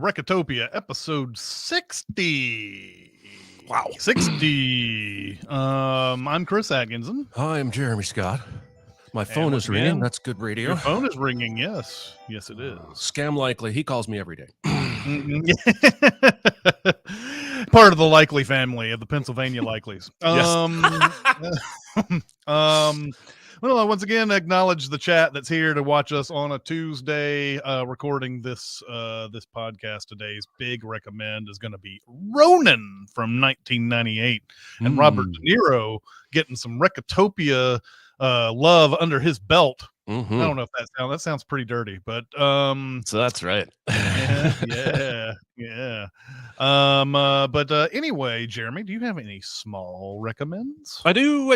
Recotopia, episode 60. Wow. 60. I'm Chris Atkinson. Hi, I'm Jeremy Scott. My And phone once is ringing. again, That's good radio. Your phone is ringing. Yes. Yes, it is. Scam likely. He calls me every day. Mhm. Part of the likely family of the Pennsylvania likelies. Well, I once again acknowledge the chat that's here to watch us on a Tuesday, recording this podcast. Today's big recommend is going to be Ronin from 1998, and Robert De Niro getting some Recotopia love under his belt. Mm-hmm. I don't know if that sounds pretty dirty, but so that's right. yeah. Anyway, Jeremy, do you have any small recommends? I do.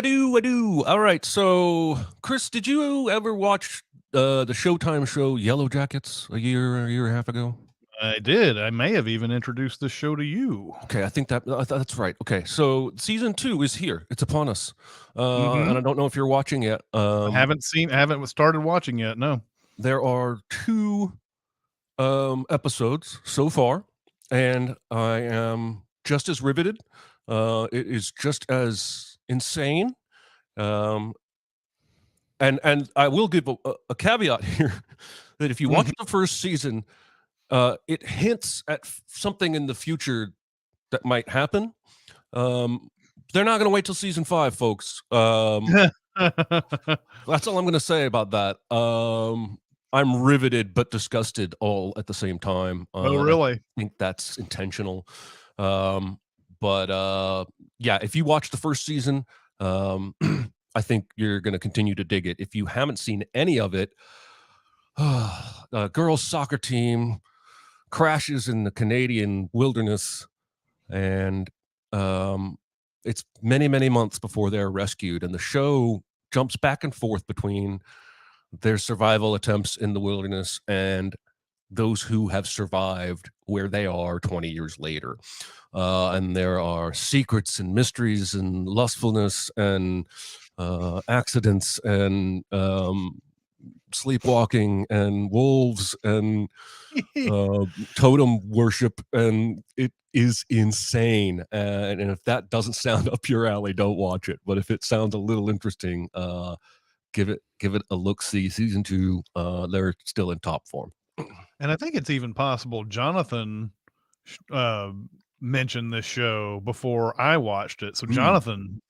All right. So, Chris, did you ever watch the Showtime show Yellow Jackets a year and a half ago? I did. I may have even introduced this show to you. Okay, I think that's right. Okay, so season 2 is here. It's upon us. And I don't know if you're watching yet. I haven't started watching yet. No. There are 2 episodes so far, and I am just as riveted. It is just as insane. And I will give a caveat here that if you watch the first season, it hints at something in the future that might happen. They're not going to wait till season 5, folks. That's all I'm going to say about that. I'm riveted but disgusted all at the same time. Oh, really? I think that's intentional. But yeah, if you watch the first season, I think you're going to continue to dig it. If you haven't seen any of it, girls' soccer team crashes in the Canadian wilderness, and it's many, many months before they're rescued, and the show jumps back and forth between their survival attempts in the wilderness and those who have survived where they are 20 years later. And there are secrets and mysteries and lustfulness and accidents and sleepwalking and wolves and totem worship, and it is insane. And if that doesn't sound up your alley, don't watch it. But if it sounds a little interesting, give it a look. See season 2. They're still in top form. And I think it's even possible Jonathan mentioned this show before I watched it. So Jonathan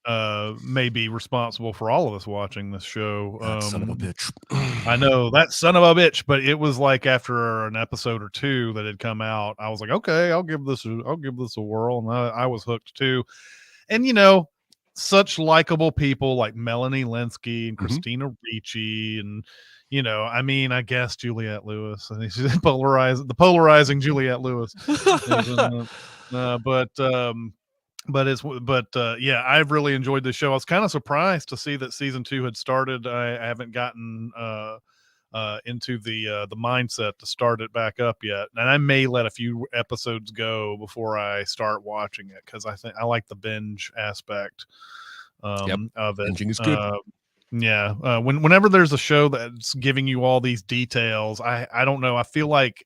may be responsible for all of us watching this show. That son of a bitch. I know, that son of a bitch, but it was like after an episode or 2 that had come out, I was like, okay, I'll give this a whirl. And I was hooked too. And such likable people like Melanie Linsky and Christina Ricci, and I guess Juliette Lewis. I think she's the polarizing Juliette Lewis. Yeah, I've really enjoyed the show. I was kind of surprised to see that season 2 had started. I haven't gotten into the mindset to start it back up yet, and I may let a few episodes go before I start watching it, because I think I like the binge aspect of it. Binging is good. Whenever there's a show that's giving you all these details, I don't know, I feel like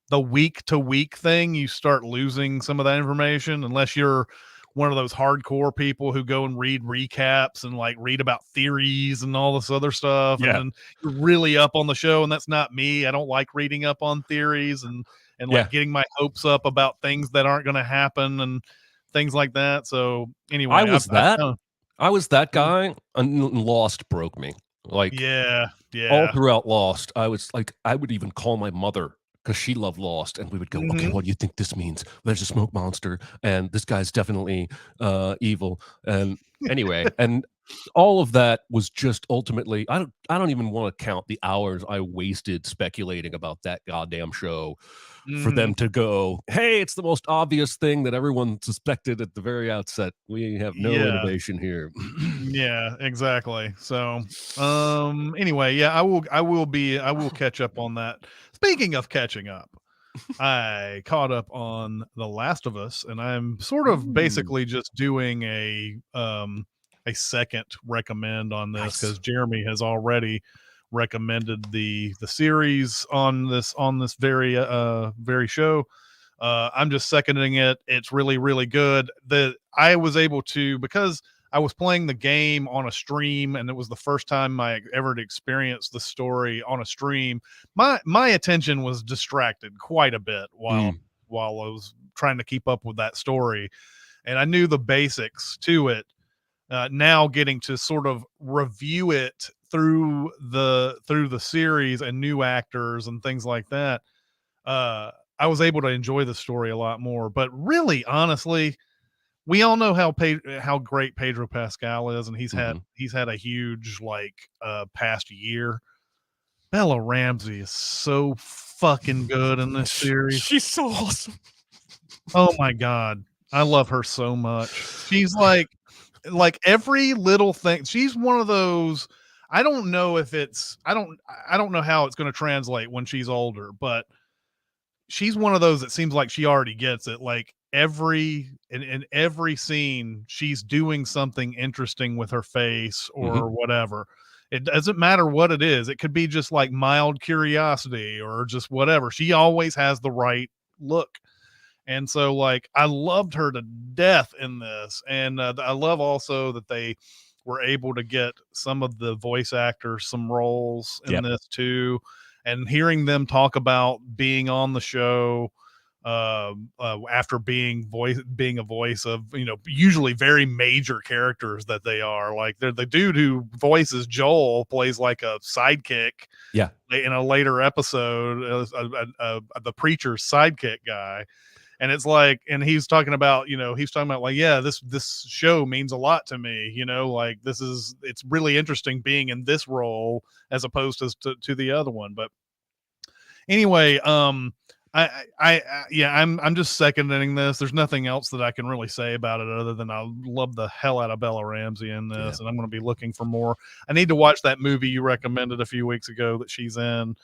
the week to week thing, you start losing some of that information, unless you're one of those hardcore people who go and read recaps and like read about theories and all this other stuff. Yeah. And then you're really up on the show. And that's not me. I don't like reading up on theories and like getting my hopes up about things that aren't going to happen and things like that. So anyway, I was that guy, and Lost broke me. Like, all throughout Lost, I was like, I would even call my mother because she loved Lost, and we would go, okay, what do you think this means? There's a smoke monster, and this guy's definitely evil. And anyway, and all of that was just ultimately, I don't even want to count the hours I wasted speculating about that goddamn show for them to go, hey, it's the most obvious thing that everyone suspected at the very outset. We have no innovation here. Yeah, exactly. So anyway, I will catch up on that. Speaking of catching up, I caught up on The Last of Us, and I'm sort of basically just doing a second recommend on this, because Jeremy has already recommended the series on this very show. I'm just seconding it. It's really, really good. I was able to, because I was playing the game on a stream, and it was the first time I ever experienced the story on a stream. My attention was distracted quite a bit while I was trying to keep up with that story, and I knew the basics to it. Now getting to sort of review it through the series and new actors and things like that, I was able to enjoy the story a lot more. But really, honestly, we all know how great Pedro Pascal is, and he's had a huge past year. Bella Ramsey is so fucking good in this series. She's so awesome. Oh my god, I love her so much. She's like every little thing. She's one of those. I don't know if it's. I don't know how it's going to translate when she's older, but she's one of those that seems like she already gets it. Like in every scene, she's doing something interesting with her face or whatever. It doesn't matter what it is. It could be just like mild curiosity or just whatever. She always has the right look. And so, like, I loved her to death in this. And I love also that they were able to get some of the voice actors some roles in this too. And hearing them talk about being on the show after being a voice of, usually very major characters that they are. Like, they're the dude who voices Joel plays like a sidekick. Yeah. In a later episode, the preacher's sidekick guy. And it's like, and he's talking about like, yeah, this show means a lot to me, like it's really interesting being in this role as opposed to the other one. But anyway, I'm just seconding this. There's nothing else that I can really say about it other than I love the hell out of Bella Ramsey in this, and I'm going to be looking for more. I need to watch that movie you recommended a few weeks ago that she's in.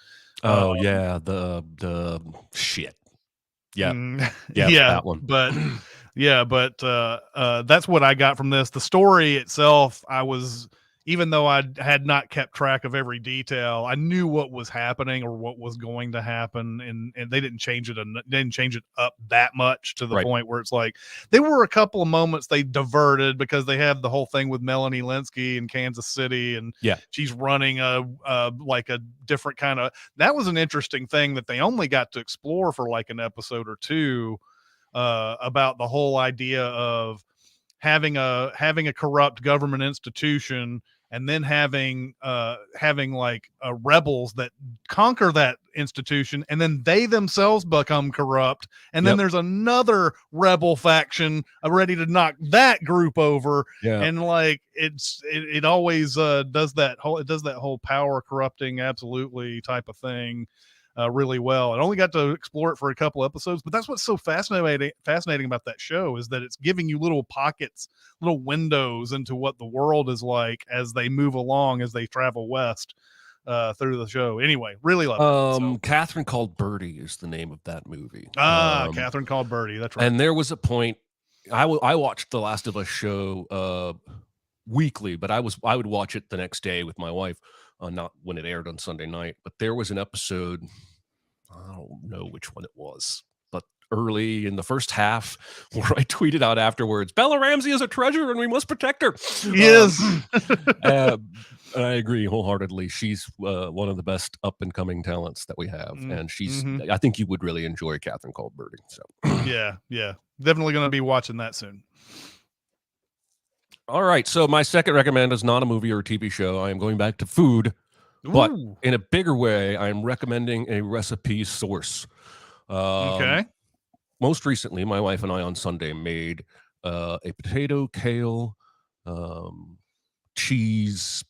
Oh yeah, the shit. Yeah. Yeah, that one. But that's what I got from this. The story itself, even though I had not kept track of every detail, I knew what was happening or what was going to happen, and they didn't change it up that much to the point where it's like there were a couple of moments they diverted because they had the whole thing with Melanie Linsky in Kansas City, and she's running a different kind of. That was an interesting thing that they only got to explore for like an episode or two, about the whole idea of having a corrupt government institution and then having like rebels that conquer that institution, and then they themselves become corrupt, and then there's another rebel faction ready to knock that group over. And like it always does that whole power corrupting absolutely type of thing really well. I only got to explore it for a couple episodes, but that's what's so fascinating about that show is that it's giving you little pockets, little windows into what the world is like as they move along, as they travel west through the show. Anyway, really love it. So. Catherine Called Birdie is the name of that movie. Catherine Called Birdie. That's right. And there was a point I watched The Last of Us show weekly, but I would watch it the next day with my wife. Not when it aired on Sunday night, but there was an episode, I don't know which one it was, but early in the first half where I tweeted out afterwards, Bella Ramsey is a treasure and we must protect her. Yes. And I agree wholeheartedly. She's one of the best up and coming talents that we have. And she's, I think you would really enjoy Catherine Called Birdie. So yeah. Definitely going to be watching that soon. All right, so my second recommend is not a movie or a TV show. I am going back to food, but in a bigger way, I am recommending a recipe source. Okay. Most recently, my wife and I on Sunday made a potato, kale, cheese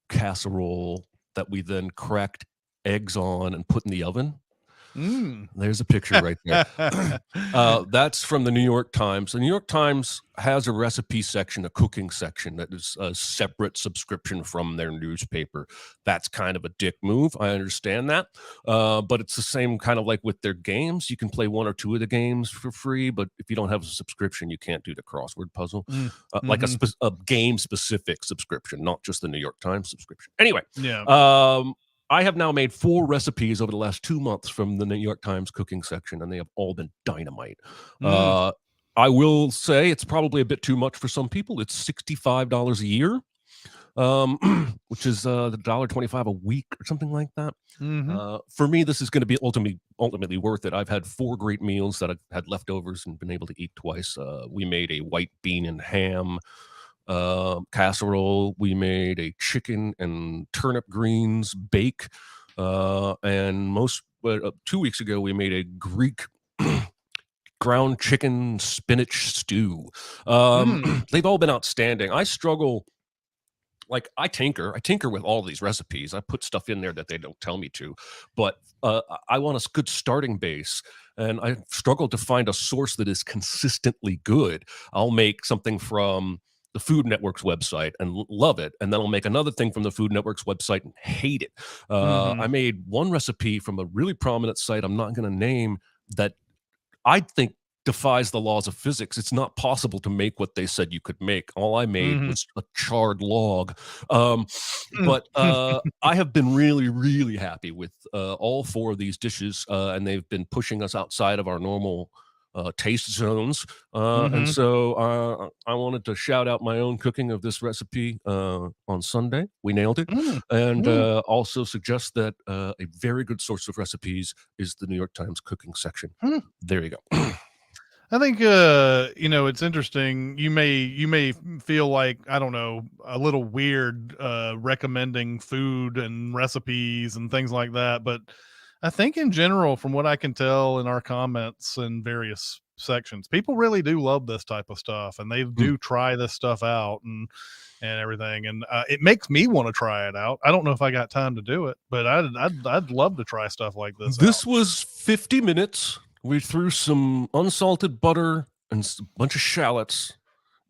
casserole that we then cracked eggs on and put in the oven. There's a picture right there. That's from the New York Times. The New York Times has a recipe section, a cooking section that is a separate subscription from their newspaper. That's kind of a dick move. I understand that. But it's the same kind of like with their games. You can play one or two of the games for free, but if you don't have a subscription, you can't do the crossword puzzle. Like a game-specific subscription, not just the New York Times subscription. Anyway, I have now made 4 recipes over the last 2 months from the New York Times cooking section, and they have all been dynamite. I will say it's probably a bit too much for some people. It's $65 a year, which is $1.25 a week or something like that. For me, this is going to be ultimately worth it. I've had 4 great meals that I've had leftovers and been able to eat twice. We made a white bean and ham casserole. We made a chicken and turnip greens bake, and 2 weeks ago we made a Greek ground chicken spinach stew. They've all been outstanding. I struggle. Like I tinker with all these recipes. I put stuff in there that they don't tell me to, but I want a good starting base, and I struggle to find a source that is consistently good. I'll make something from the Food Network's website and love it, and then I'll make another thing from the Food Network's website and hate it. I made one recipe from a really prominent site I'm not going to name that I think defies the laws of physics. It's not possible to make what they said you could make. All I made was a charred log. But I have been really, really happy with all 4 of these dishes, and they've been pushing us outside of our normal taste zones. And so I wanted to shout out my own cooking of this recipe on Sunday. We nailed it. And also suggest that a very good source of recipes is the New York Times cooking section. There you go. I think it's interesting. You may feel like, I don't know, a little weird recommending food and recipes and things like that, but I think in general, from what I can tell in our comments and various sections, people really do love this type of stuff, and they do try this stuff out and everything, and it makes me want to try it out. I don't know if I got time to do it, but I'd love to try stuff like this. This was 50 minutes. We threw some unsalted butter and a bunch of shallots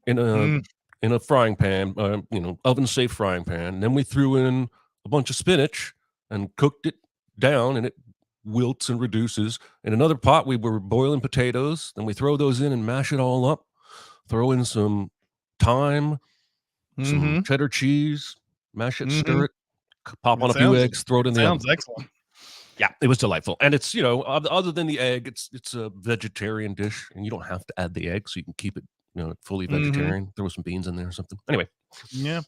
in a frying pan, oven safe frying pan. And then we threw in a bunch of spinach and cooked it down, and it wilts and reduces. In another pot, we were boiling potatoes. Then we throw those in and mash it all up. Throw in some thyme, some cheddar cheese, mash it, stir it, pop on a few eggs, throw it in the oven. Sounds excellent. Yeah, it was delightful. And it's, other than the egg, it's a vegetarian dish, and you don't have to add the egg, so you can keep it, fully vegetarian. Throw some beans in there or something. Anyway. Yeah.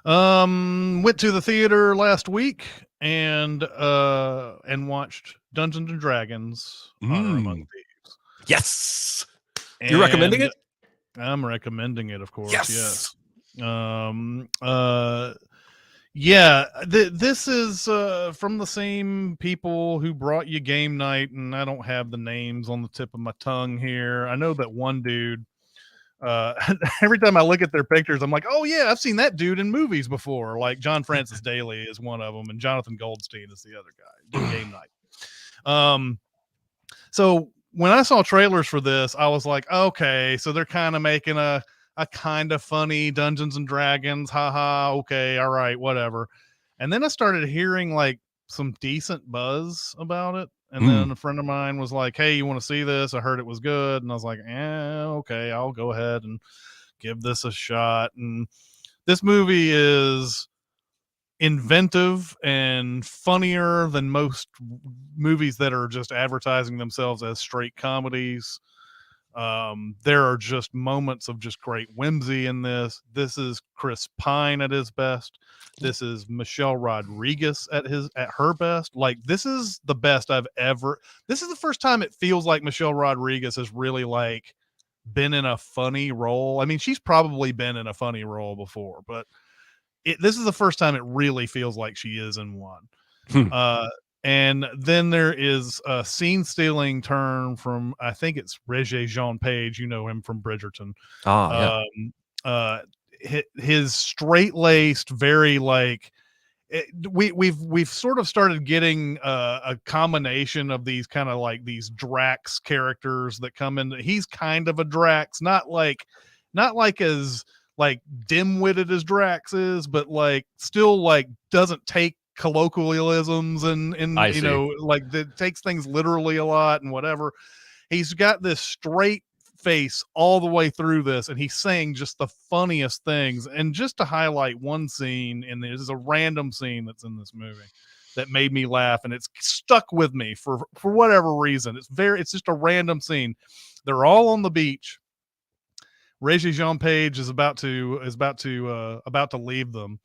Went to the theater last week and watched Dungeons and Dragons Honor Among Thieves. Yes. You're recommending it? I'm recommending it, of course. Yes. Yeah, this is from the same people who brought you Game Night, and I don't have the names on the tip of my tongue here. I know that one dude, every time I look at their pictures, I'm like, oh yeah, I've seen that dude in movies before. Like John Francis Daly is one of them, and Jonathan Goldstein is the other guy. Did Game Night. So when I saw trailers for this, I was like, okay, so they're kind of making a kind of funny Dungeons and Dragons, haha, okay, all right, whatever. And then I started hearing like some decent buzz about it. And then a friend of mine was like, hey, you want to see this? I heard it was good. And I was like, okay, I'll go ahead and give this a shot. And this movie is inventive and funnier than most movies that are just advertising themselves as straight comedies. There are just moments of just great whimsy in this. This is Chris Pine at his best. This is Michelle Rodriguez at her best. Like, this is the best I've ever. This is the first time it feels like Michelle Rodriguez has really like been in a funny role. I mean, she's probably been in a funny role before, but this is the first time it really feels like she is in one. And then there is a scene-stealing turn from, I think it's Regé-Jean Page. You know him from Bridgerton. His straight-laced, very like we've sort of started getting a combination of these kind of like these Drax characters that come in. He's kind of a Drax, not like as like dim-witted as Drax is, but like still like doesn't take colloquialisms and like that takes things literally a lot and whatever. He's got this straight face all the way through this, and he's saying just the funniest things. And just to highlight one scene, and there's a random scene that's in this movie, that made me laugh, and it's stuck with me for whatever reason. It's just a random scene. They're all on the beach. Regé Jean Page is about to leave them,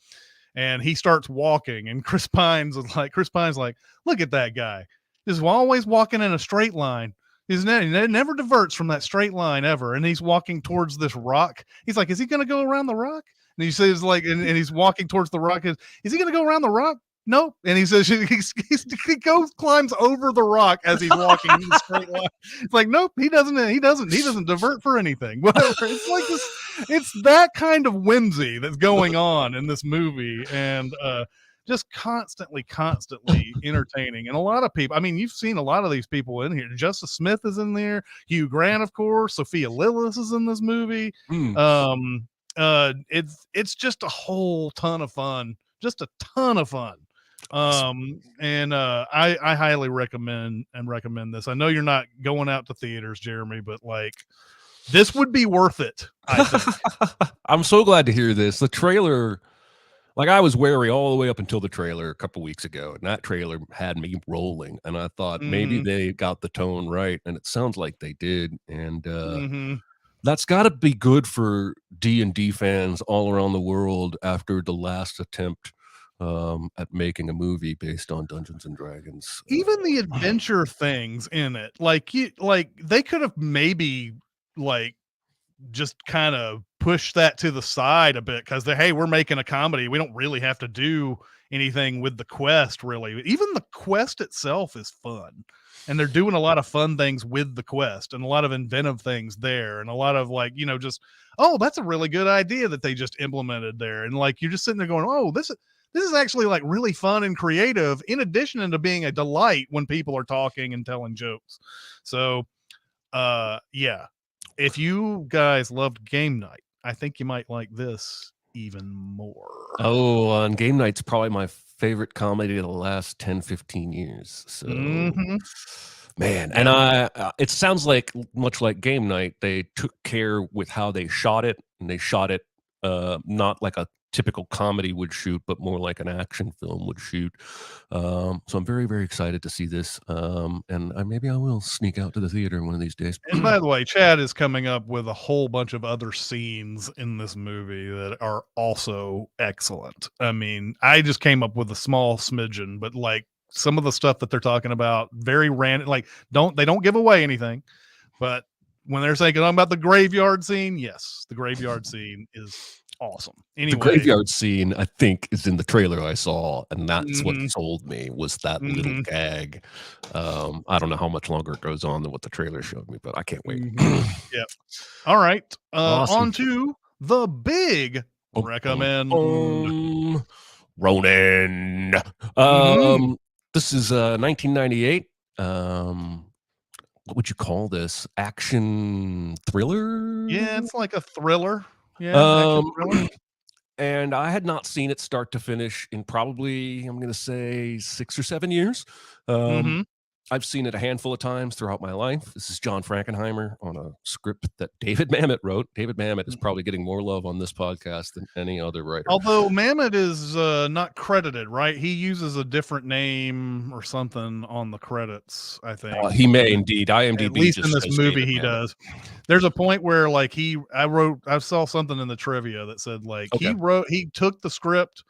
and he starts walking, and Chris Pine's like, look at that guy, he's always walking in a straight line. He never diverts from that straight line ever, and he's walking towards this rock. He's like, is he going to go around the rock? And he says, like, and he's walking towards the rock. Is he going to go around the rock? Nope. And he says he climbs over the rock as he's walking in the straight line. It's like, nope, he doesn't divert for anything. Whatever. It's like this, it's that kind of whimsy that's going on in this movie, and just constantly entertaining. And a lot of people, I mean, you've seen a lot of these people in here. Justice Smith is in there, Hugh Grant, of course, Sophia Lillis is in this movie. It's just a whole ton of fun. Just a ton of fun. And I highly recommend this. I know you're not going out to theaters, Jeremy, but like, this would be worth it, I think. I'm so glad to hear this. The trailer, like, I was wary all the way up until the trailer a couple weeks ago, and that trailer had me rolling, and I thought maybe they got the tone right, and it sounds like they did. And that's got to be good for D&D fans all around the world after the last attempt at making a movie based on Dungeons and Dragons. Even the adventure things in it, like they could have maybe like just kind of push that to the side a bit, because we're making a comedy. We don't really have to do anything with the quest, really. Even the quest itself is fun, and they're doing a lot of fun things with the quest, and a lot of inventive things there, and a lot of like, just, oh, that's a really good idea that they just implemented there. And like, you're just sitting there going, oh, this is actually like really fun and creative, in addition to being a delight when people are talking and telling jokes. So yeah, if you guys loved Game Night, I think you might like this even more. Oh, and Game Night's probably my favorite comedy of the last 10-15 years. So man, and it sounds like, much like Game Night, they took care with how they shot it, and they shot it not like a typical comedy would shoot, but more like an action film would shoot. So I'm very, very excited to see this. And maybe I will sneak out to the theater one of these days. And by the way, Chad is coming up with a whole bunch of other scenes in this movie that are also excellent. I mean, I just came up with a small smidgen, but like, some of the stuff that they're talking about, very random, like they don't give away anything, but when they're talking about the graveyard scene, yes, the graveyard scene is awesome. Anyway, the graveyard scene, I think, is in the trailer I saw, and that's what sold me, was that little gag. I don't know how much longer it goes on than what the trailer showed me, but I can't wait. Yep. All right. Awesome. On to the big recommend. Ronin. This is 1998. What would you call this? Action thriller? Yeah, it's like a thriller. Yeah, action thriller. And I had not seen it start to finish in probably, I'm going to say, 6 or 7 years. I've seen it a handful of times throughout my life. This is John Frankenheimer on a script that David Mamet wrote. David Mamet is probably getting more love on this podcast than any other writer. Although Mamet is not credited, right? He uses a different name or something on the credits, I think. He may indeed. IMDb, at least in this movie, he does. There's a point where like I saw something in the trivia that said like he took the script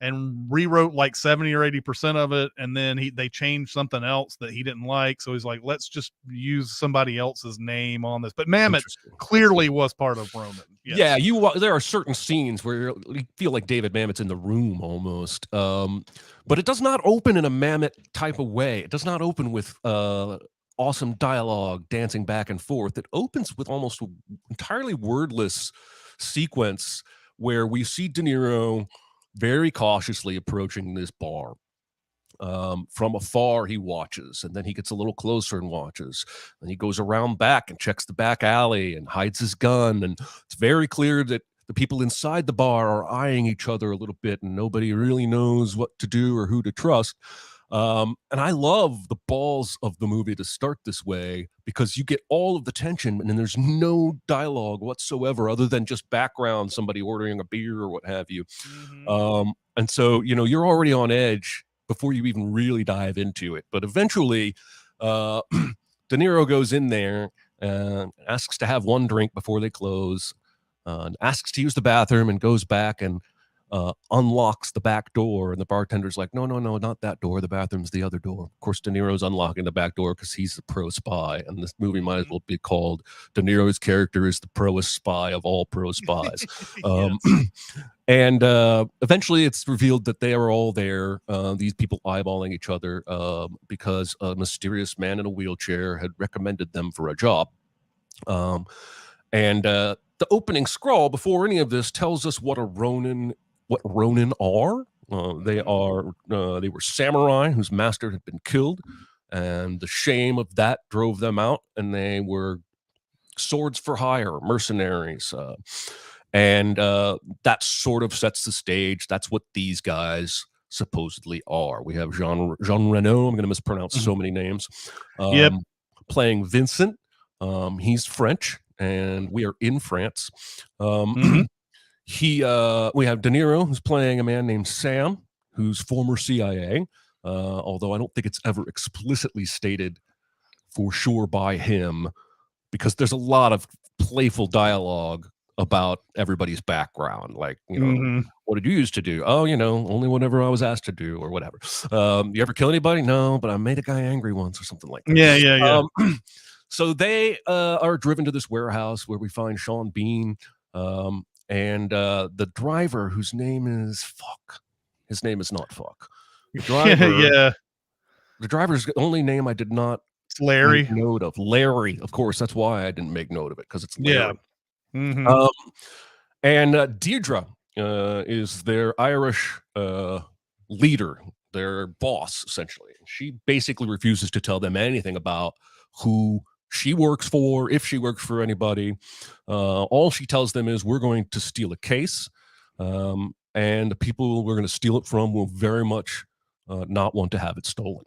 and rewrote like 70 or 80% of it, and then they changed something else that he didn't like, so he's like, let's just use somebody else's name on this. But Mamet clearly was part of Ronin. Yes. Yeah, there are certain scenes where you feel like David Mamet's in the room almost, but it does not open in a Mamet type of way. It does not open with awesome dialogue dancing back and forth. It opens with almost entirely wordless sequence where we see De Niro very cautiously approaching this bar. From afar, he watches, and then he gets a little closer and watches. And he goes around back and checks the back alley and hides his gun. And it's very clear that the people inside the bar are eyeing each other a little bit, and nobody really knows what to do or who to trust. And I love the balls of the movie to start this way, because you get all of the tension and then there's no dialogue whatsoever other than just background, somebody ordering a beer or what have you. And so, you're already on edge before you even really dive into it. But eventually, De Niro goes in there and asks to have one drink before they close, asks to use the bathroom, and goes back and unlocks the back door. And the bartender's like, no, not that door. The bathroom's the other door. Of course, De Niro's unlocking the back door because he's the pro spy. And this movie might as well be called De Niro's character is the proest spy of all pro spies. And eventually it's revealed that they are all there, these people eyeballing each other because a mysterious man in a wheelchair had recommended them for a job. And the opening scroll before any of this tells us what Ronin are. They were samurai whose master had been killed, and the shame of that drove them out, and they were swords for hire, mercenaries. And that sort of sets the stage. That's what these guys supposedly are. We have Jean Reno. I'm going to mispronounce so many names. Playing Vincent. He's French, and we are in France. We have De Niro, who's playing a man named Sam, who's former CIA, although I don't think it's ever explicitly stated for sure by him, because there's a lot of playful dialogue about everybody's background. Like, what did you used to do? Oh, only whatever I was asked to do or whatever. You ever kill anybody? No, but I made a guy angry once or something like that. Yeah. So they are driven to this warehouse where we find Sean Bean, and the driver, whose name is Fuck. His name is not Fuck. The driver, the driver's only name I did not Larry. make note of. Larry, of course. That's why I didn't make note of it, because it's Larry. And Deirdre is their Irish leader, their boss, essentially. She basically refuses to tell them anything about who she works for, if she works for anybody. All she tells them is, we're going to steal a case, and the people we're going to steal it from will very much not want to have it stolen.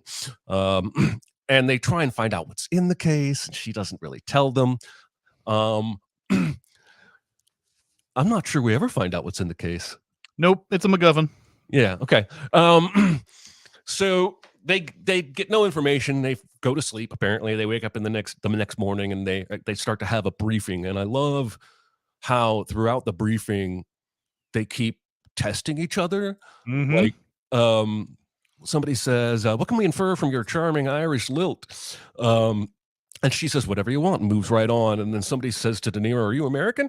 And they try and find out what's in the case, and she doesn't really tell them. I'm not sure we ever find out what's in the case. Nope, it's a MacGuffin. Yeah, okay. So they get no information. They go to sleep. Apparently, they wake up in the next morning, and they start to have a briefing. And I love how throughout the briefing they keep testing each other. Like, somebody says, "What can we infer from your charming Irish lilt?" And she says, "Whatever you want," and moves right on. And then somebody says to De Niro, "Are you American?"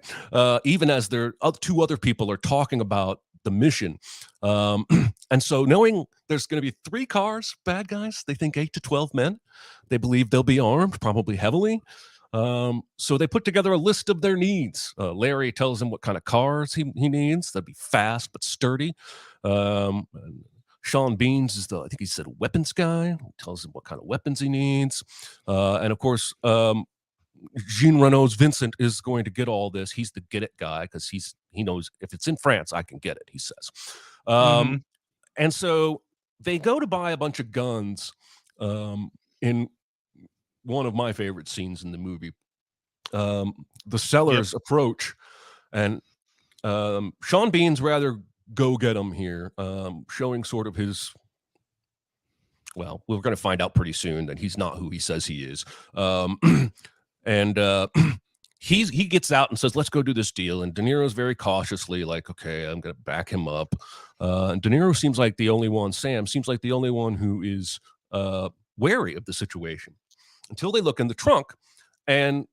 Even as two other people are talking about the mission. And so, knowing there's going to be 3 cars, bad guys, they think 8 to 12 men. They believe they'll be armed, probably heavily. So they put together a list of their needs. Larry tells him what kind of cars he needs. That'd be fast but sturdy. Sean Beans is I think he said weapons guy. He tells him what kind of weapons he needs. And of course, Jean Reno's Vincent is going to get all this. He's the get it guy, because he knows if it's in France, I can get it, he says. And so they go to buy a bunch of guns in one of my favorite scenes in the movie. The sellers approach, and Sean Bean's rather go get him here, showing sort of his, well, we're going to find out pretty soon that he's not who he says he is. And he gets out and says, "Let's go do this deal." And De Niro's very cautiously like, "Okay, I'm going to back him up." And De Niro seems like the only one, Sam seems like the only one who is wary of the situation, until they look in the trunk, and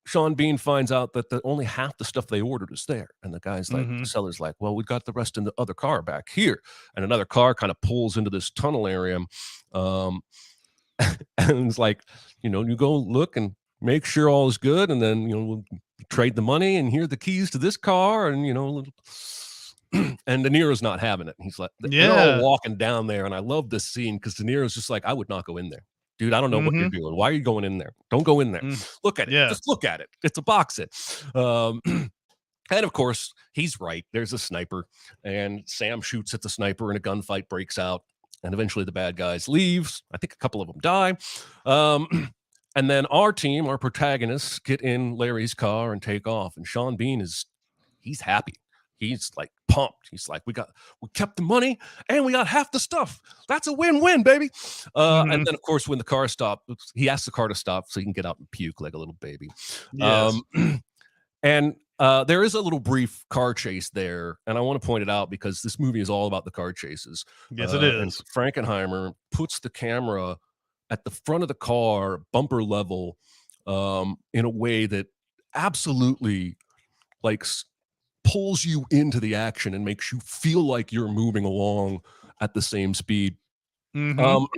Sean Bean finds out that only half the stuff they ordered is there. And the guy's like, the seller's like, "Well, we got the rest in the other car back here." And another car kind of pulls into this tunnel area. And it's like, you go look and make sure all is good. And then, we'll trade the money, and here are the keys to this car. And, and De Niro's not having it. And he's like, they're all walking down there. And I love this scene because De Niro's just like, "I would not go in there. Dude, I don't know what you're doing. Why are you going in there? Don't go in there. Look at it. Just look at it. It's a box set." And of course, he's right. There's a sniper, and Sam shoots at the sniper, and a gunfight breaks out. And eventually the bad guys leave. I think a couple of them die. And then our team, our protagonists, get in Larry's car and take off. And Sean Bean he's happy. he's like pumped. He's like, we kept the money and we got half the stuff. That's a win-win, baby. And then of course, when the car stopped, he asked the car to stop so he can get out and puke like a little baby. Yes. And there is a little brief car chase there, and I want to point it out because this movie is all about the car chases. Yes, it is. And Frankenheimer puts the camera at the front of the car, bumper level, in a way that absolutely like pulls you into the action and makes you feel like you're moving along at the same speed. And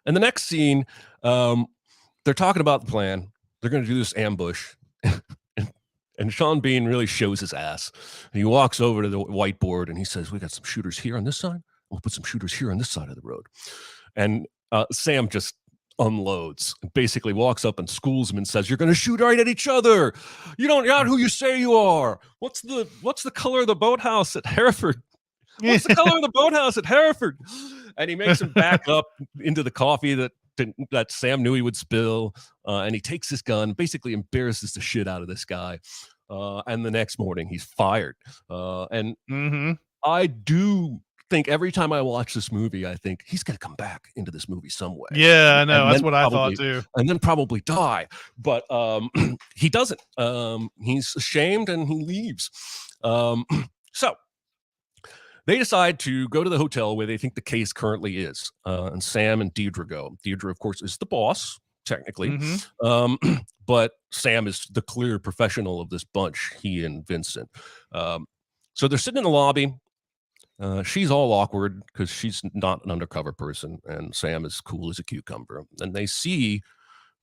the next scene, they're talking about the plan. They're going to do this ambush. And Sean Bean really shows his ass. And he walks over to the whiteboard and he says, we got some shooters here on this side. We'll put some shooters here on this side of the road. And Sam just unloads, basically walks up and schools him and says, you're going to shoot right at each other. You're not who you say you are. What's the color of the boathouse at Hereford? What's the color of the boathouse at Hereford? And he makes him back up into the coffee that Sam knew he would spill. And he takes his gun, basically embarrasses the shit out of this guy. And the next morning he's fired. And I do think every time I watch this movie, I think he's going to come back into this movie some way. Yeah, I know. That's what I thought too. And then probably die. But he doesn't. He's ashamed and he leaves. So they decide to go to the hotel where they think the case currently is. And Sam and Deirdre go. Deirdre, of course, is the boss, technically. But Sam is the clear professional of this bunch, he and Vincent. So they're sitting in the lobby. She's all awkward because she's not an undercover person, and Sam is cool as a cucumber. And they see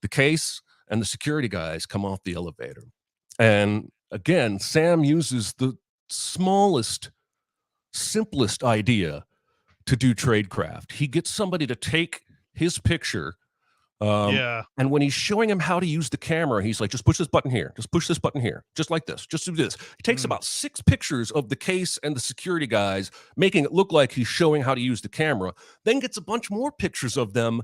the case and the security guys come off the elevator. And again, Sam uses the smallest, simplest idea to do tradecraft. He gets somebody to take his picture. And when he's showing him how to use the camera, he's like, just push this button here. Just push this button here. Just like this. Just do this. He takes about 6 pictures of the case and the security guys, making it look like he's showing how to use the camera. Then gets a bunch more pictures of them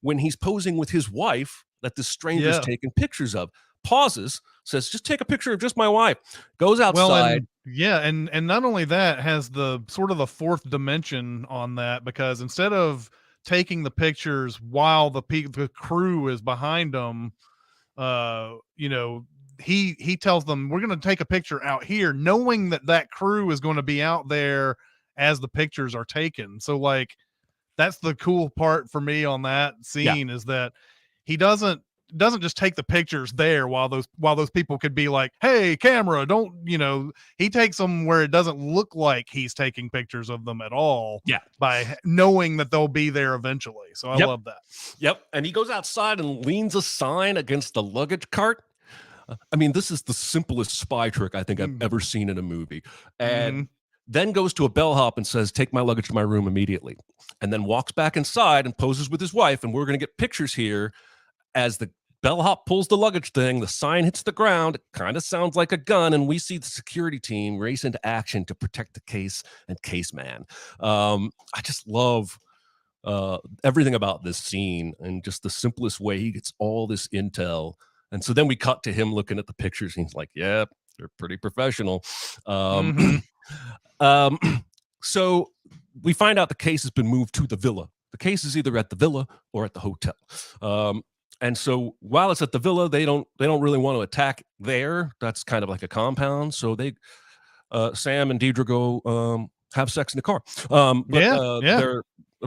when he's posing with his wife that the stranger's taking pictures of. Pauses, says, just take a picture of just my wife. Goes outside. And not only that, has the sort of the fourth dimension on that, because instead of taking the pictures while the crew is behind them, he tells them, we're going to take a picture out here, knowing that crew is going to be out there as the pictures are taken. So like, that's the cool part for me on that scene, is that he doesn't just take the pictures there while those people could be like, hey, camera, don't, he takes them where it doesn't look like he's taking pictures of them at all, by knowing that they'll be there eventually. So I love that. And he goes outside and leans a sign against the luggage cart. I mean, this is the simplest spy trick I think I've ever seen in a movie. And then goes to a bellhop and says, take my luggage to my room immediately. And then walks back inside and poses with his wife. And we're going to get pictures here as the bellhop pulls the luggage thing, the sign hits the ground, it kind of sounds like a gun, and we see the security team race into action to protect the case and case man. I just love everything about this scene, and just the simplest way he gets all this intel. And so then we cut to him looking at the pictures, and he's like, yeah, they're pretty professional. So we find out the case has been moved to the villa. The case is either at the villa or at the hotel. And so while it's at the villa, they don't really want to attack there. That's kind of like a compound. So they, Sam and Deirdre go have sex in the car. They're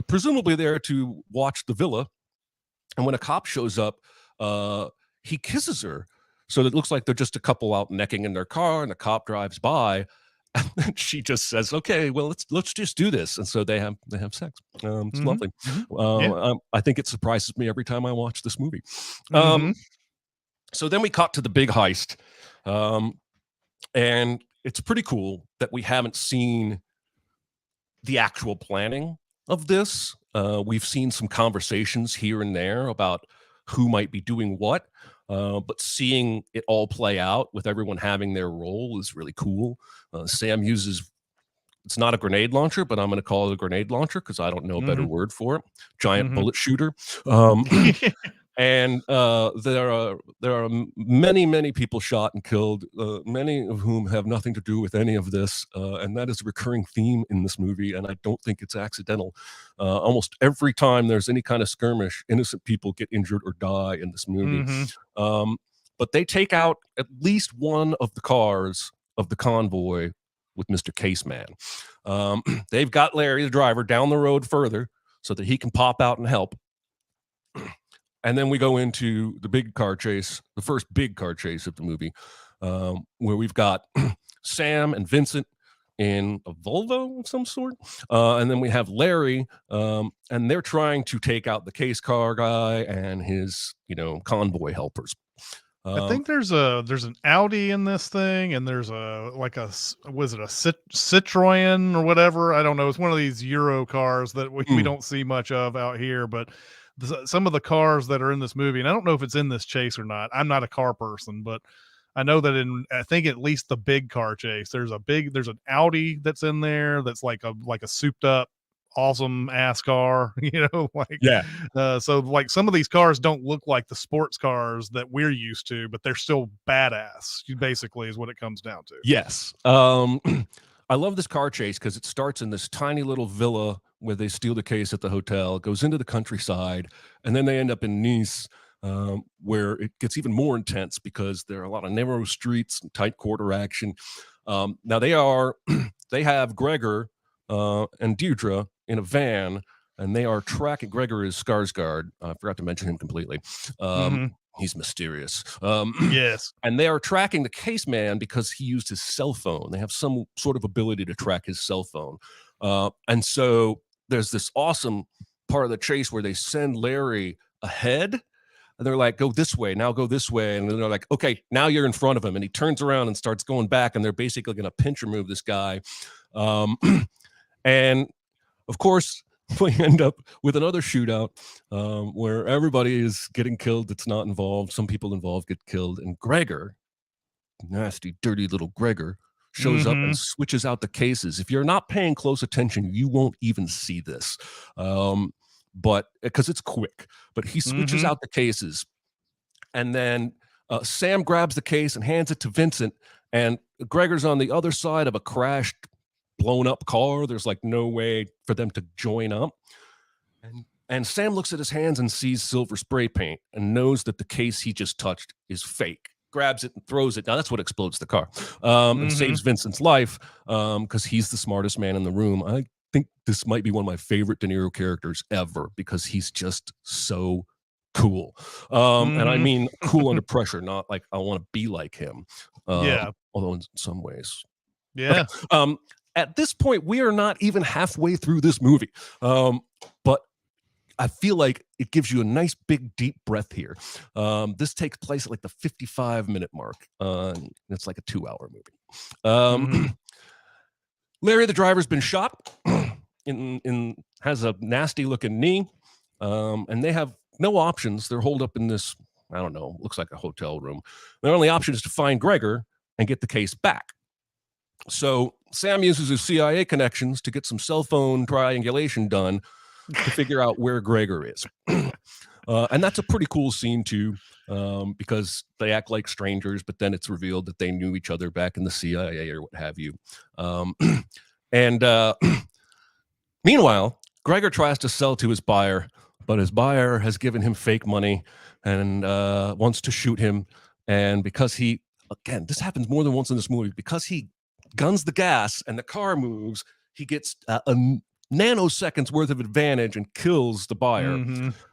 presumably there to watch the villa. And when a cop shows up, he kisses her. So it looks like they're just a couple out necking in their car, and the cop drives by. And she just says, okay, well, let's just do this. And so they have sex. It's lovely. I think it surprises me every time I watch this movie. So then we cut to the big heist. And it's pretty cool that we haven't seen the actual planning of this. We've seen some conversations here and there about who might be doing what. But seeing it all play out with everyone having their role is really cool. Sam uses, it's not a grenade launcher, but I'm going to call it a grenade launcher because I don't know a better word for it. Giant bullet shooter. And there are many people shot and killed, many of whom have nothing to do with any of this, and that is a recurring theme in this movie, and I don't think it's accidental. Almost every time there's any kind of skirmish, innocent people get injured or die in this movie. But they take out at least one of the cars of the convoy with Mr. Caseman. They've got Larry, the driver, down the road further so that he can pop out and help. And then we go into the big car chase, the first big car chase of the movie, where we've got Sam and Vincent in a Volvo of some sort. And then we have Larry, and they're trying to take out the case car guy and his, convoy helpers. I think there's an Audi in this thing, and there's was it a Citroen or whatever? I don't know. It's one of these Euro cars that we don't see much of out here, but some of the cars that are in this movie, and I don't know if it's in this chase or not. I'm not a car person, but I know that I think at least the big car chase, there's an Audi that's in there that's like a souped up, awesome ass car, so like some of these cars don't look like the sports cars that we're used to, but they're still badass, basically, is what it comes down to. Yes. I love this car chase because it starts in this tiny little villa where they steal the case at the hotel, goes into the countryside, and then they end up in Nice, where it gets even more intense because there are a lot of narrow streets and tight quarter action. Now they have Gregor and Deirdre in a van, and they are tracking. Gregor is Skarsgård. I forgot to mention him completely. He's mysterious. Yes. And they are tracking the case man because he used his cell phone. They have some sort of ability to track his cell phone. And so there's this awesome part of the chase where they send Larry ahead, and they're like, go this way, now go this way. And then they're like, okay, now you're in front of him. And he turns around and starts going back, and they're basically going to pinch or move this guy. And of course, we end up with another shootout where everybody is getting killed that's not involved. Some people involved get killed. And Gregor, nasty, dirty little Gregor, shows up and switches out the cases. If you're not paying close attention, you won't even see this. But because it's quick, but he switches out the cases. And then Sam grabs the case and hands it to Vincent. And Gregor's on the other side of a crashed, blown up car. There's like no way for them to join up. And Sam looks at his hands and sees silver spray paint and knows that the case he just touched is fake. Grabs it and throws it. Now that's what explodes the car and saves Vincent's life because he's the smartest man in the room. I think this might be one of my favorite De Niro characters ever because he's just so cool. And I mean cool under pressure, not like I want to be like him. Although in some ways. Yeah. Okay. At this point, we are not even halfway through this movie, but I feel like it gives you a nice, big, deep breath here. This takes place at like the 55-minute mark. It's like a 2-hour movie. Larry, the driver's been shot, has a nasty-looking knee, and they have no options. They're holed up in this, I don't know, looks like a hotel room. Their only option is to find Gregor and get the case back. So Sam uses his CIA connections to get some cell phone triangulation done to figure out where Gregor is. And that's a pretty cool scene too, because they act like strangers, but then it's revealed that they knew each other back in the CIA or what have you. Meanwhile, Gregor tries to sell to his buyer, but his buyer has given him fake money and wants to shoot him. And because again, this happens more than once in this movie, because he guns the gas and the car moves, he gets a nanoseconds worth of advantage and kills the buyer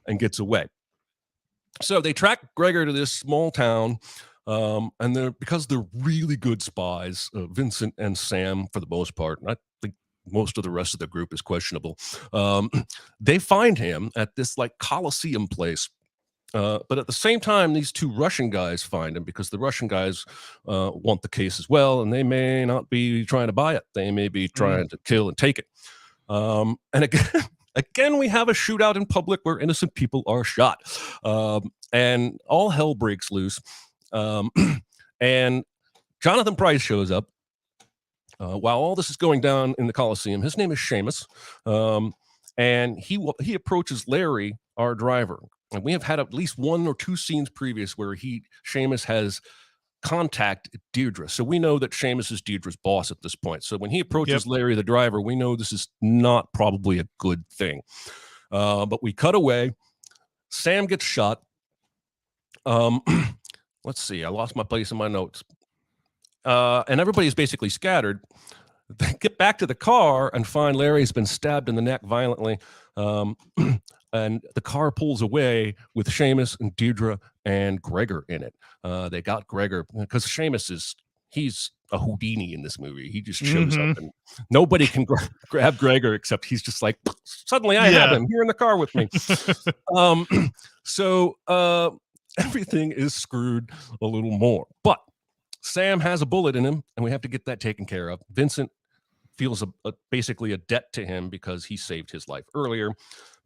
and gets away. So they track Gregor to this small town, and because they're really good spies, Vincent and Sam for the most part, and I think most of the rest of the group is questionable, they find him at this like Coliseum place. But at the same time, these two Russian guys find him because the Russian guys want the case as well, and they may not be trying to buy it. They may be trying to kill and take it. And again, we have a shootout in public where innocent people are shot. And all hell breaks loose. And Jonathan Pryce shows up while all this is going down in the Coliseum. His name is Seamus. And he approaches Larry, our driver. And we have had at least 1 or 2 scenes previous where Seamus has contact Deirdre. So we know that Seamus is Deirdre's boss at this point. So when he approaches Larry, the driver, we know this is not probably a good thing. But we cut away. Sam gets shot. Let's see. I lost my place in my notes. And everybody's basically scattered. They get back to the car and find Larry's been stabbed in the neck violently. And the car pulls away with Seamus and Deirdre and Gregor in it. They got Gregor because Seamus he's a Houdini in this movie. He just shows up and nobody can grab Gregor except he's just like, suddenly I have him here in the car with me. So everything is screwed a little more. But Sam has a bullet in him and we have to get that taken care of. Vincent feels basically a debt to him because he saved his life earlier.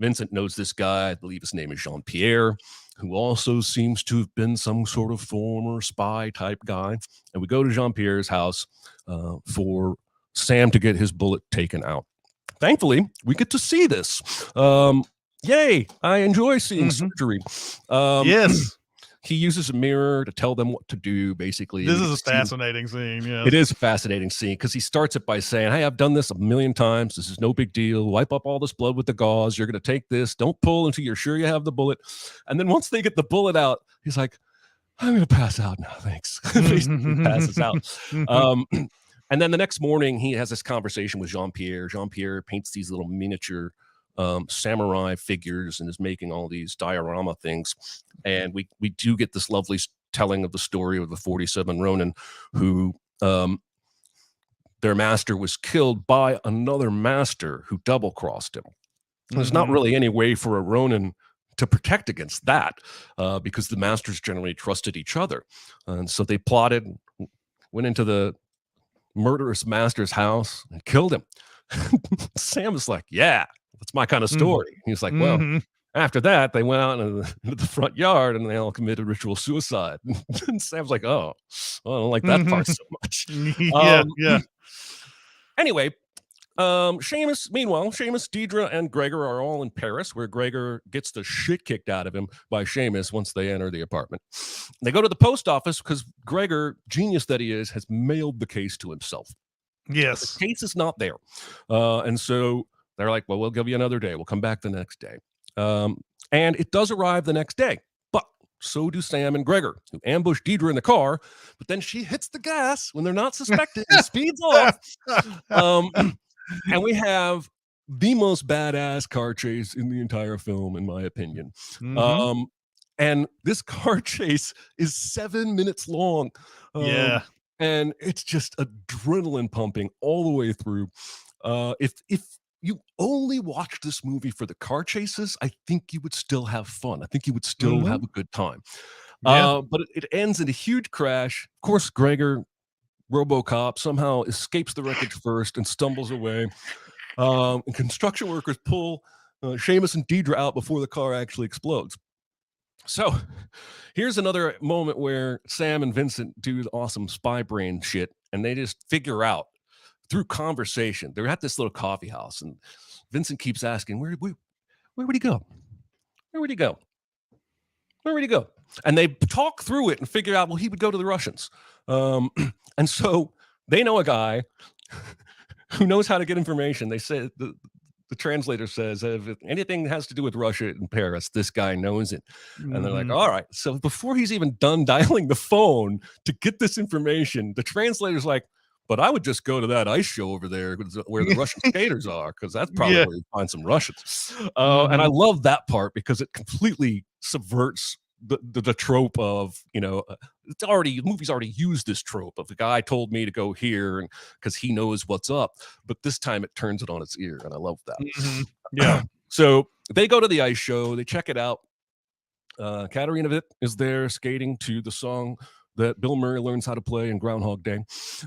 Vincent knows this guy, I believe his name is Jean-Pierre, who also seems to have been some sort of former spy type guy. And we go to Jean-Pierre's house for Sam to get his bullet taken out. Thankfully, we get to see this. Yay! I enjoy seeing surgery. Yes. He uses a mirror to tell them what to do, basically. This is a fascinating scene, yes. It is a fascinating scene because he starts it by saying, hey, I've done this 1,000,000 times. This is no big deal. Wipe up all this blood with the gauze. You're going to take this. Don't pull until you're sure you have the bullet. And then once they get the bullet out, he's like, I'm going to pass out now, thanks. Basically passes out. And then the next morning, he has this conversation with Jean-Pierre. Jean-Pierre paints these little miniature samurai figures and is making all these diorama things. And we do get this lovely telling of the story of the 47 Ronin who their master was killed by another master who double-crossed him. There's not really any way for a Ronin to protect against that because the masters generally trusted each other. And so they plotted, went into the murderous master's house and killed him. Sam is like, yeah, that's my kind of story. He's like, well, after that, they went out into the front yard and they all committed ritual suicide. And Sam's like, oh, well, I don't like that part so much. Yeah. Anyway, Seamus, Deirdre, and Gregor are all in Paris, where Gregor gets the shit kicked out of him by Seamus once they enter the apartment. They go to the post office because Gregor, genius that he is, has mailed the case to himself. Yes. The case is not there. And so they're like, well, we'll give you another day. We'll come back the next day. And it does arrive the next day. But so do Sam and Gregor, who ambush Deirdre in the car. But then she hits the gas when they're not suspected and speeds off. And we have the most badass car chase in the entire film, in my opinion. And this car chase is 7 minutes long. And it's just adrenaline pumping all the way through. If you only watch this movie for the car chases, I think you would still have fun. I think you would still have a good time. But it ends in a huge crash. Of course, Gregor, RoboCop, somehow escapes the wreckage first and stumbles away. And construction workers pull Seamus and Deirdre out before the car actually explodes. So here's another moment where Sam and Vincent do the awesome spy brain shit, and they just figure out through conversation. They're at this little coffee house, and Vincent keeps asking, where would he go? Where would he go? Where would he go? And they talk through it and figure out, well, he would go to the Russians. And so they know a guy who knows how to get information. They say the translator says, if anything has to do with Russia and Paris, this guy knows it. And they're like, all right. So before he's even done dialing the phone to get this information, the translator's like, but I would just go to that ice show over there where the Russian skaters are, because that's probably where you find some Russians. And I love that part because it completely subverts the trope of, the movie's already used this trope of the guy told me to go here and because he knows what's up, but this time it turns it on its ear, and I love that. So they go to the ice show, they check it out. Katarina Witt is there skating to the song that Bill Murray learns how to play in Groundhog Day.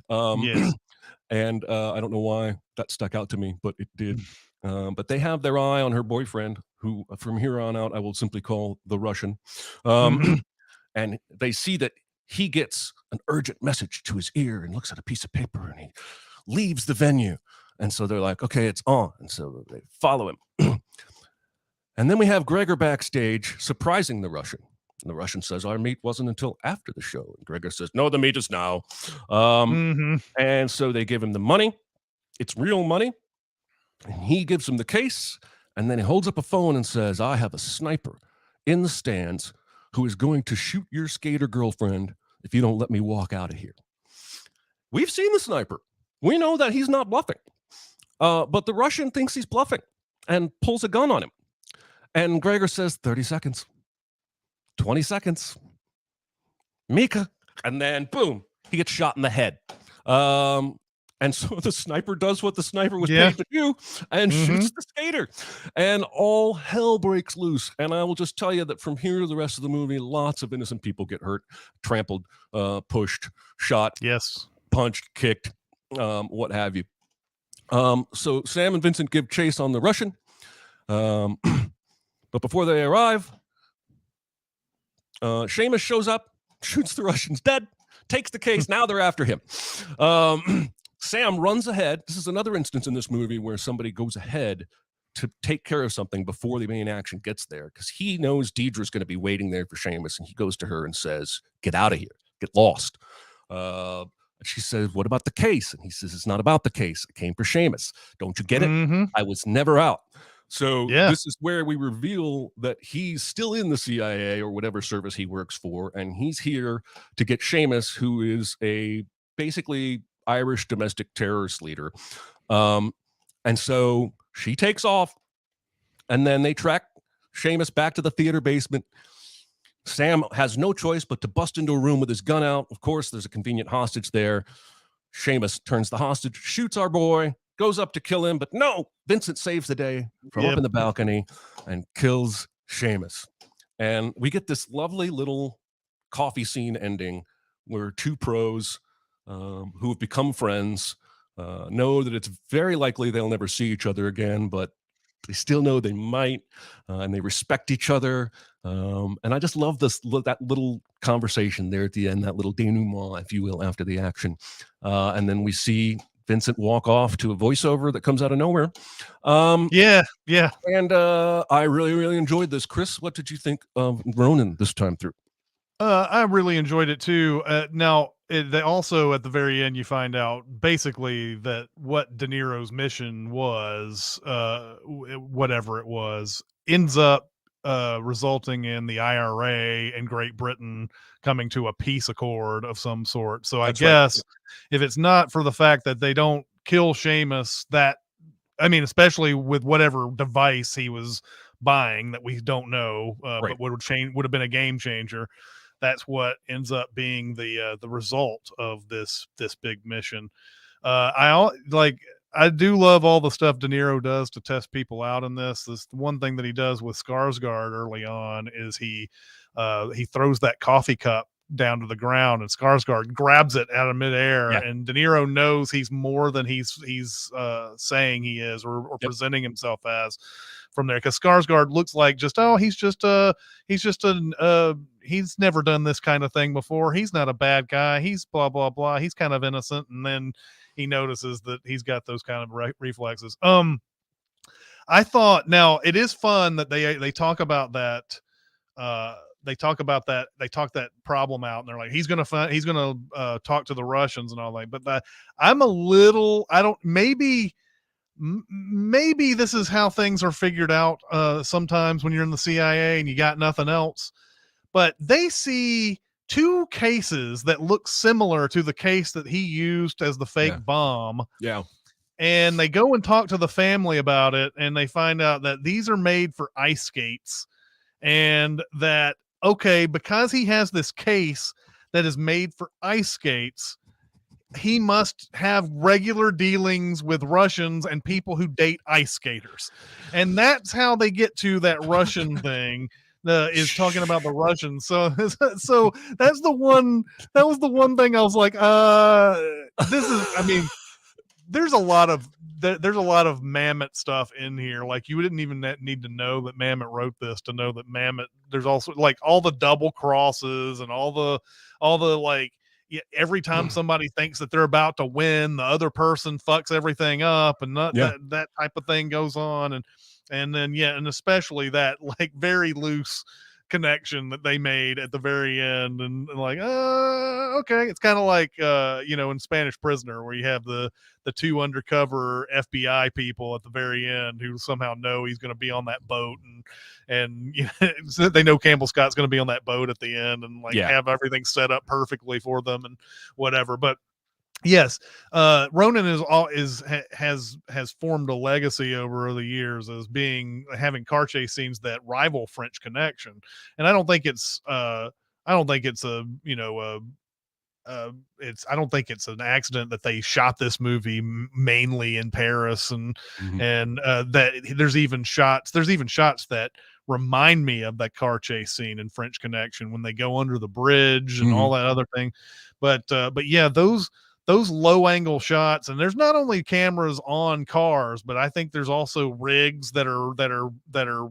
And I don't know why that stuck out to me, but it did. But they have their eye on her boyfriend, who from here on out I will simply call the Russian. And they see that he gets an urgent message to his ear and looks at a piece of paper, and he leaves the venue. And so they're like, okay, it's on. And so they follow him. And then we have Gregor backstage surprising the Russian. And the Russian says, our meet wasn't until after the show. And Gregor says, no, the meet is now. And so they give him the money. It's real money. And he gives him the case. And then he holds up a phone and says, I have a sniper in the stands who is going to shoot your skater girlfriend if you don't let me walk out of here. We've seen the sniper. We know that he's not bluffing. But the Russian thinks he's bluffing and pulls a gun on him. And Gregor says, 30 seconds, 20 seconds, Mika. And then, boom, he gets shot in the head. And so the sniper does what the sniper was paid to do and shoots the skater. And all hell breaks loose. And I will just tell you that from here to the rest of the movie, lots of innocent people get hurt, trampled, pushed, shot, punched, kicked, what have you. So Sam and Vincent give chase on the Russian. But before they arrive, Seamus shows up, shoots the Russians dead, takes the case. Now they're after him. Sam runs ahead. This is another instance in this movie where somebody goes ahead to take care of something before the main action gets there, because he knows Deidre's going to be waiting there for Seamus, and he goes to her and says, get out of here, get lost. She says, what about the case? And he says, it's not about the case. I came for Seamus. Don't you get it? I was never out. So this is where we reveal that he's still in the CIA or whatever service he works for, and he's here to get Seamus, who is a basically Irish domestic terrorist leader. And so she takes off, and then they track Seamus back to the theater basement. Sam has no choice but to bust into a room with his gun out. Of course, there's a convenient hostage there. Seamus turns the hostage, shoots our boy, goes up to kill him, but no, Vincent saves the day from up in the balcony and kills Seamus. And we get this lovely little coffee scene ending where two pros who have become friends know that it's very likely they'll never see each other again, but they still know they might, and they respect each other. And I just love that little conversation there at the end, that little denouement, if you will, after the action. And then we see Vincent walk off to a voiceover that comes out of nowhere. And I really, really enjoyed this. Chris, what did you think of Ronin this time through? I really enjoyed it too. Now, they also at the very end, you find out basically that what De Niro's mission was, whatever it was, ends up resulting in the IRA and Great Britain coming to a peace accord of some sort. So I guess if it's not for the fact that they don't kill Seamus, especially with whatever device he was buying that we don't know, but would have been a game changer. That's what ends up being the result of this big mission. I do love all the stuff De Niro does to test people out in this. This one thing that he does with Skarsgård early on is he throws that coffee cup down to the ground, and Skarsgård grabs it out of midair, and De Niro knows he's more than he's saying he is or presenting himself as from there, because Skarsgård looks like he's never done this kind of thing before. He's not a bad guy. He's blah, blah, blah. He's kind of innocent. And then he notices that he's got those kind of reflexes. I thought, now it is fun that they talk about that. They talk that problem out, and they're like, he's going to talk to the Russians and all that. But maybe this is how things are figured out sometimes when you're in the CIA and you got nothing else. But they see two cases that look similar to the case that he used as the fake bomb. Yeah. And they go and talk to the family about it, and they find out that these are made for ice skates, and that, okay, because he has this case that is made for ice skates, he must have regular dealings with Russians and people who date ice skaters. And that's how they get to that Russian thing, is talking about the Russians. So that was the one thing I was like, there's a lot of Mammoth stuff in here. Like, you didn't even need to know that Mammoth wrote this to know that Mammoth, there's also like all the double crosses and all the like, every time somebody thinks that they're about to win, the other person fucks everything up, and that type of thing goes on. And And then and especially that like very loose connection that they made at the very end, and like okay, it's kind of like in Spanish Prisoner, where you have the two undercover FBI people at the very end who somehow know he's going to be on that boat, and so they know Campbell Scott's going to be on that boat at the end, and like have everything set up perfectly for them and whatever. But yes, Ronin has formed a legacy over the years as having car chase scenes that rival French Connection, and I don't think it's a I don't think it's an accident that they shot this movie mainly in Paris, and that there's even shots that remind me of that car chase scene in French Connection when they go under the bridge and all that other thing. But yeah, those low angle shots, and there's not only cameras on cars, but I think there's also rigs that are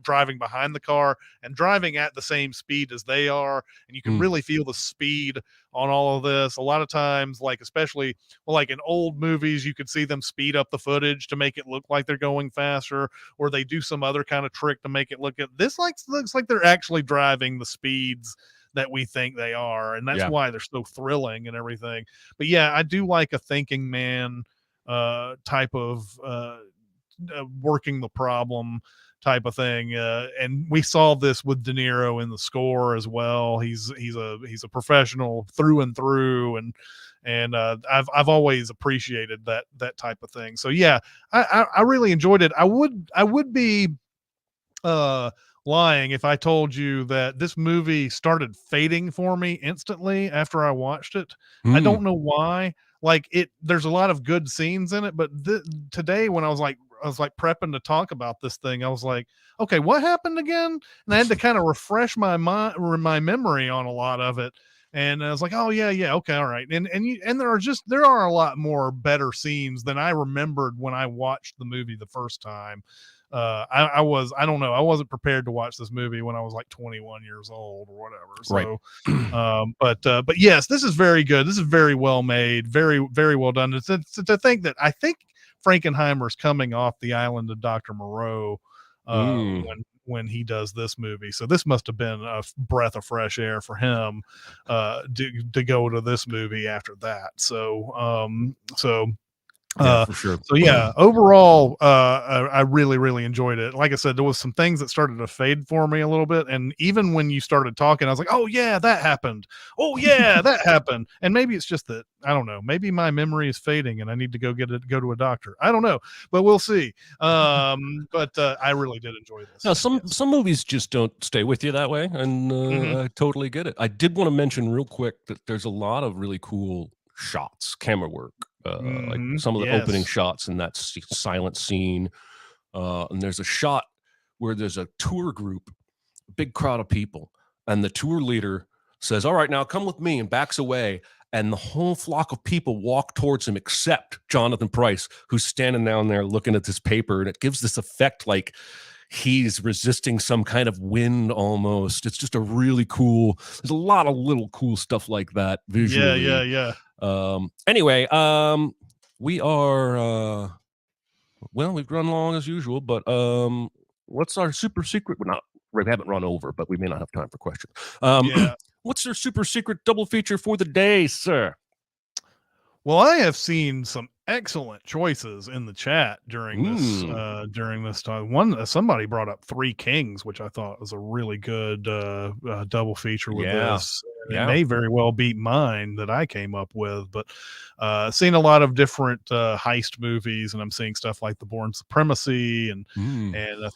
driving behind the car and driving at the same speed as they are, and you can really feel the speed on all of this. A lot of times, like especially like in old movies, you could see them speed up the footage to make it look like they're going faster, or they do some other kind of trick to make it looks like they're actually driving the speeds that we think they are, and that's why they're so thrilling and everything. But yeah, I do like a thinking man type of working the problem type of thing, and we saw this with De Niro in the score as well. He's a professional through and through, and I've always appreciated that type of thing. So yeah, I really enjoyed it. I would be lying if I told you that this movie started fading for me instantly after I watched it. I don't know why. Like there's a lot of good scenes in it, but today when I was like prepping to talk about this thing, I was like, okay, what happened again? And I had to kind of refresh my memory on a lot of it. And I was like, oh yeah, okay, all right. And there are a lot more better scenes than I remembered when I watched the movie the first time. I don't know. I wasn't prepared to watch this movie when I was like 21 years old or whatever. So, but yes, this is very good. This is very well made, very, very well done. It's to think that I think Frankenheimer's coming off the island of Dr. Moreau, when he does this movie. So this must have been a breath of fresh air for him, to go to this movie after that. Yeah, for sure. So yeah, overall, I really, really enjoyed it. Like I said, there was some things that started to fade for me a little bit, and even when you started talking, I was like, "Oh yeah, that happened. Oh yeah, that happened." And maybe it's just that I don't know. Maybe my memory is fading, and I need to go to a doctor. I don't know, but we'll see. But I really did enjoy this. Now, some movies just don't stay with you that way, and I totally get it. I did want to mention real quick that there's a lot of really cool shots, camera work. Like some of the opening shots in that silent scene, and there's a shot where there's a tour group, a big crowd of people, and the tour leader says, "All right, now come with me," and backs away, and the whole flock of people walk towards him except Jonathan Pryce, who's standing down there looking at this paper, and it gives this effect like he's resisting some kind of wind almost. It's just a really cool, there's a lot of little cool stuff like that visually. Yeah. Anyway, we are well, we've run long as usual, but what's our super secret? We haven't run over, but we may not have time for questions. What's your super secret double feature for the day, sir? Well, I have seen some excellent choices in the chat during this time. Somebody brought up Three Kings, which I thought was a really good double feature with this. It may very well beat mine that I came up with, but seen a lot of different heist movies, and I'm seeing stuff like The Bourne Supremacy and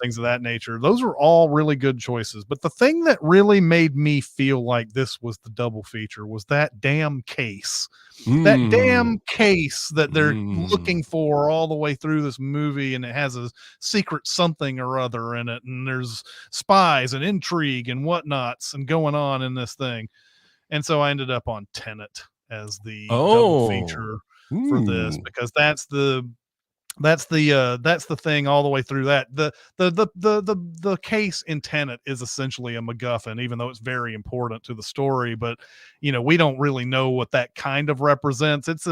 things of that nature. Those were all really good choices, but the thing that really made me feel like this was the double feature was that damn case. That damn case that they're looking for all the way through this movie, and it has a secret something or other in it, and there's spies and intrigue and whatnots and going on in this thing. And so I ended up on Tenet as the double feature for this, because that's the That's the thing all the way through that. The case in Tenet is essentially a MacGuffin, even though it's very important to the story. But we don't really know what that kind of represents. It's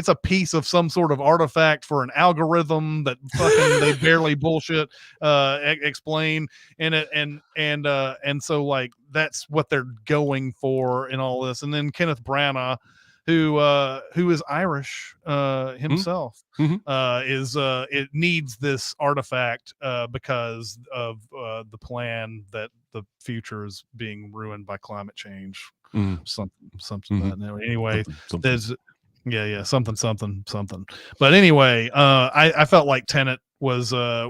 a piece of some sort of artifact for an algorithm that fucking they barely bullshit explain in it, and so like that's what they're going for in all this. And then Kenneth Branagh, who is Irish himself, is it needs this artifact because of the plan that the future is being ruined by climate change. Something that now. Anyway, there's something. But anyway, I felt like Tenet was a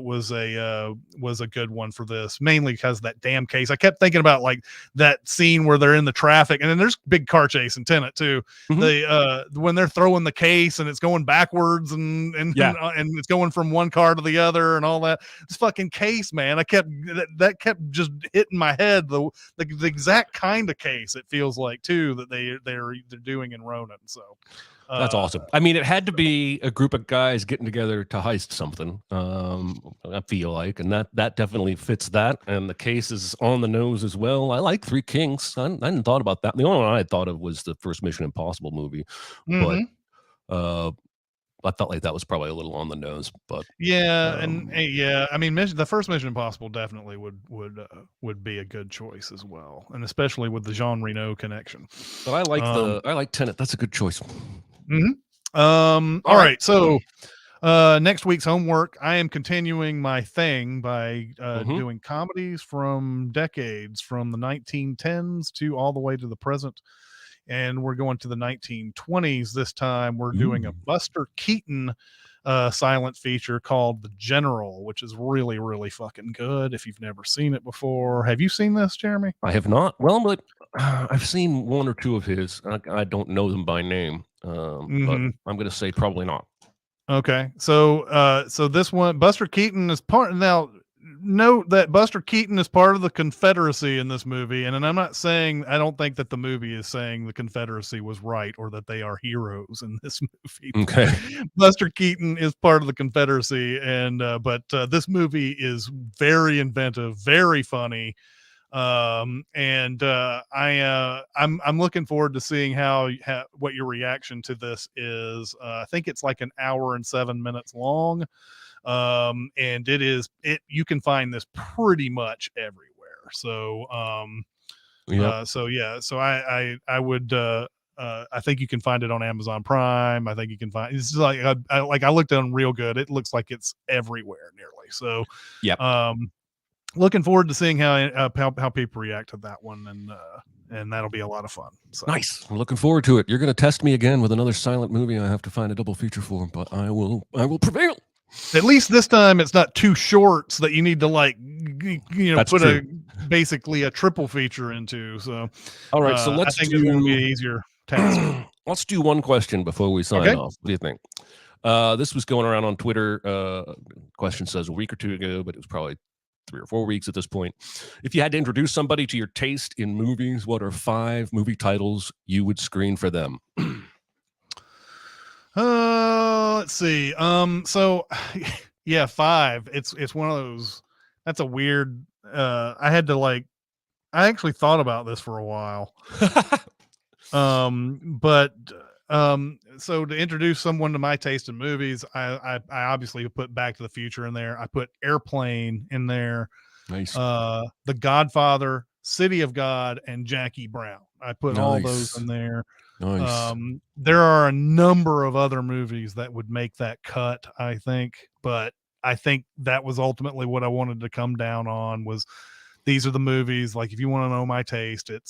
good one for this, mainly because that damn case. I kept thinking about like that scene where they're in the traffic, and then there's big car chase in Tenet too. They when they're throwing the case and it's going backwards and it's going from one car to the other and all that. This fucking case, man. That kept just hitting my head. The exact kind of case it feels like too that they're doing in Ronin. So that's awesome. I mean, it had to be a group of guys getting together to heist something. I feel like, and that definitely fits that. And the case is on the nose as well. I like Three Kings. I hadn't thought about that. The only one I had thought of was the first Mission Impossible movie, but I felt like that was probably a little on the nose. But I mean, the first Mission Impossible definitely would be a good choice as well, and especially with the Jean Reno connection. But I like Tenet. That's a good choice. All right. So next week's homework, I am continuing my thing by doing comedies from decades from the 1910s to all the way to the present. And we're going to the 1920s this time. We're doing a Buster Keaton silent feature called The General, which is really, really fucking good if you've never seen it before. Have you seen this, Jeremy? I have not. Well, but I've seen one or two of his. I don't know them by name, but I'm going to say probably not. Okay, so this one, Buster Keaton is part. Now, note that Buster Keaton is part of the Confederacy in this movie, and I'm not saying I don't think that the movie is saying the Confederacy was right or that they are heroes in this movie. Okay, Buster Keaton is part of the Confederacy, and but this movie is very inventive, very funny. I'm looking forward to seeing what your reaction to this is. I think it's like an hour and 7 minutes long. And you can find this pretty much everywhere. So, I would, I think you can find it on Amazon Prime. I think you can find it's like, I looked on Real Good. It looks like it's everywhere nearly. So, looking forward to seeing how people react to that one, and that'll be a lot of fun. So. Nice. I'm looking forward to it. You're going to test me again with another silent movie I have to find a double feature for, but I will prevail. At least this time it's not two shorts that you need to put basically a triple feature into. So, all right. So I think it's going to be an easier task. Let's do one question before we sign off. What do you think? This was going around on Twitter. Question says a week or two ago, but it was probably 3 or 4 weeks at this point. If you had to introduce somebody to your taste in movies, what are 5 movie titles you would screen for them? Let's see. So yeah, 5. It's one of those. That's a weird. I actually thought about this for a while. So to introduce someone to my taste in movies, I obviously put Back to the Future in there. I put Airplane in there. Nice. The Godfather, City of God, and Jackie Brown. I put all those in there. Nice. There are a number of other movies that would make that cut, I think, but I think that was ultimately what I wanted to come down on was these are the movies. Like, if you want to know my taste, it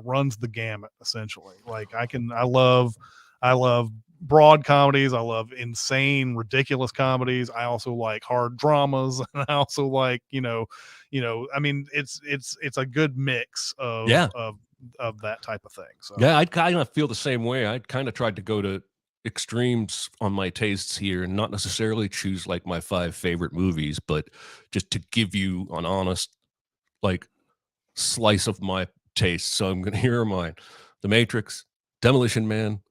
runs the gamut essentially. Like I love broad comedies. I love insane, ridiculous comedies. I also like hard dramas, and I also like, I mean, it's a good mix of that type of thing. So yeah, I kind of feel the same way. I kind of tried to go to extremes on my tastes here and not necessarily choose like my 5 favorite movies, but just to give you an honest slice of my taste. So I'm going to hear mine: The Matrix, Demolition Man,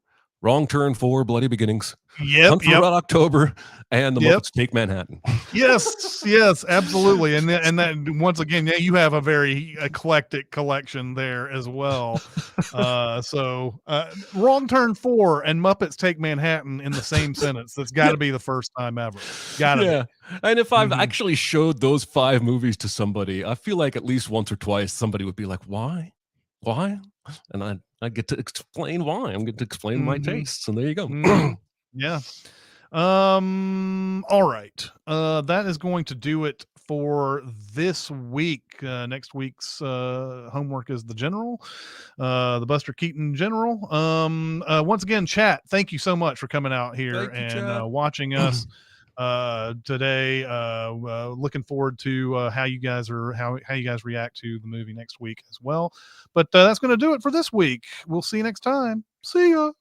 Wrong Turn 4, Bloody Beginnings, Yep, Hunt for Red October, and The Muppets Take Manhattan. Yes, absolutely. And that once again, you have a very eclectic collection there as well. Wrong Turn 4 and Muppets Take Manhattan in the same sentence. That's got to be the first time ever. Gotta be. And if I've actually showed those 5 movies to somebody, I feel like at least once or twice somebody would be like, "Why? Why?" And I get to explain why. I'm going to explain my tastes, and there you go. Yeah. All right. That is going to do it for this week. Next week's homework is the general, the Buster Keaton general. Once again, chat, thank you so much for coming out here and watching us today. Looking forward to how you guys react to the movie next week as well. But that's going to do it for this week. We'll see you next time. See ya.